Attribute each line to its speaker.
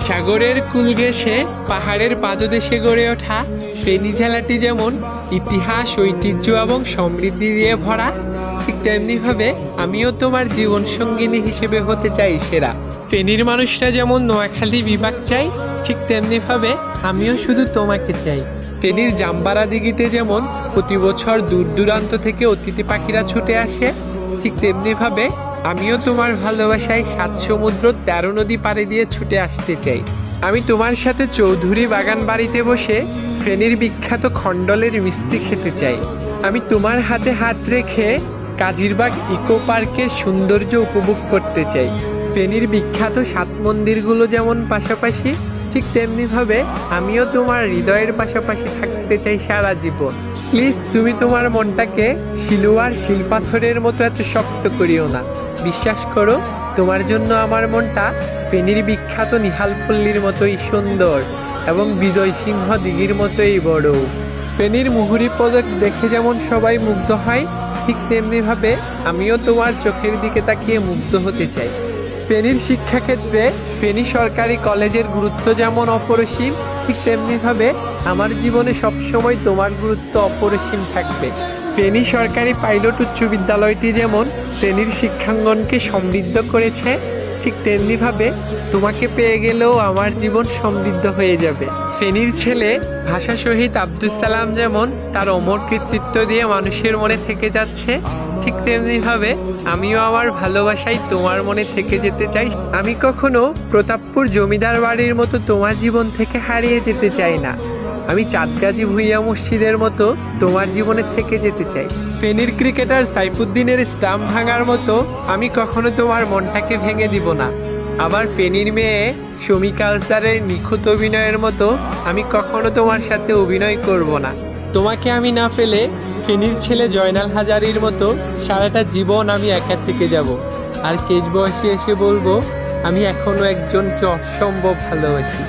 Speaker 1: সাগরের কূল ঘেঁষে পাহাড়ের পাদদেশে গড়ে ওঠা ফেনী জেলাটি যেমন ইতিহাস, ঐতিহ্য এবং সমৃদ্ধি দিয়ে ভরা, ঠিক তেমনিভাবে আমিও তোমার জীবন সঙ্গিনী হিসেবে হতে চাই সেরা। ফেনীর মানুষরা যেমন নোয়াখালী বিভাগ চাই, ঠিক তেমনিভাবে আমিও শুধু তোমাকে চাই। ফেনীর জাম্বারা দিঘিতে যেমন প্রতি বছর দূর দূরান্ত থেকে অতিথি পাখিরা ছুটে আসে, ঠিক তেমনিভাবে আমিও তোমার ভালোবাসায় ৭ সমুদ্র ১৩ নদী পাড়ি দিয়ে ছুটে আসতে চাই। আমি তোমার সাথে চৌধুরী বাগান বাড়িতে বসে ফেনীর বিখ্যাত খণ্ডলের মিষ্টি খেতে চাই। আমি তোমার হাতে হাত রেখে কাজিরবাগ ইকো পার্কের সৌন্দর্য উপভোগ করতে চাই। ফেনীর বিখ্যাত ৭ মন্দিরগুলো যেমন পাশাপাশি, ঠিক তেমনিভাবে আমিও তোমার হৃদয়ের পাশাপাশি থাকতে চাই সারা জীবন। প্লিজ তুমি তোমার মনটাকে শিলুয়ার শিলপাথরের মতো এত শক্ত করিও না। বিশ্বাস করো, তোমার জন্য আমার মনটা ফেনীর বিখ্যাত নিহালপল্লীর মতোই সুন্দর এবং বিজয় সিংহ দিঘির মতোই বড়। ফেনীর মুহুরী প্রজেক্ট দেখে যেমন সবাই মুগ্ধ হয়, ঠিক তেমনিভাবে আমিও তোমার চোখের দিকে তাকিয়ে মুগ্ধ হতে চাই। ফেনীর শিক্ষাক্ষেত্রে ফেনী সরকারি কলেজের গুরুত্ব যেমন অপরিসীম, ঠিক তেমনিভাবে আমার জীবনে সবসময় তোমার গুরুত্ব অপরিসীম থাকবে। ফেনী সরকারি পাইলট উচ্চ বিদ্যালয়টি যেমন ফেনীর শিক্ষাঙ্গনকে সমৃদ্ধ করেছে, ঠিক তেমনিভাবে তোমাকে পেয়ে গেলেও আমার জীবন সমৃদ্ধ হয়ে যাবে। ফেনীর ছেলে ভাষা শহীদ আব্দুল সালাম যেমন তার অমর কৃতিত্ব দিয়ে মানুষের মনে থেকে যাচ্ছে, ঠিক তেমনিভাবে আমিও আমার ভালোবাসায় তোমার মনে থেকে যেতে চাই। আমি কখনো প্রতাপপুর জমিদার বাড়ির মতো তোমার জীবন থেকে হারিয়ে যেতে চাই না। আমি চাঁদগাজী ভুইয়া মসজিদের মতো তোমার জীবনে থেকে যেতে চাই। ফেনীর ক্রিকেটার সাইফুদ্দিনের স্টাম্প ভাঙার মতো আমি কখনো তোমার মনটাকে ভেঙে দিব না। আবার ফেনীর মেয়ে শমী কালচারের নিখুঁত অভিনয়ের মতো আমি কখনো তোমার সাথে অভিনয় করব না। তোমাকে আমি না পেলে ফেনীর ছেলে জয়নাল হাজারীর মতো সারাটা জীবন আমি একা থেকে যাব, আর শেষ বয়সে এসে বলবো আমি এখনো একজনকে অসম্ভব ভালোবাসি।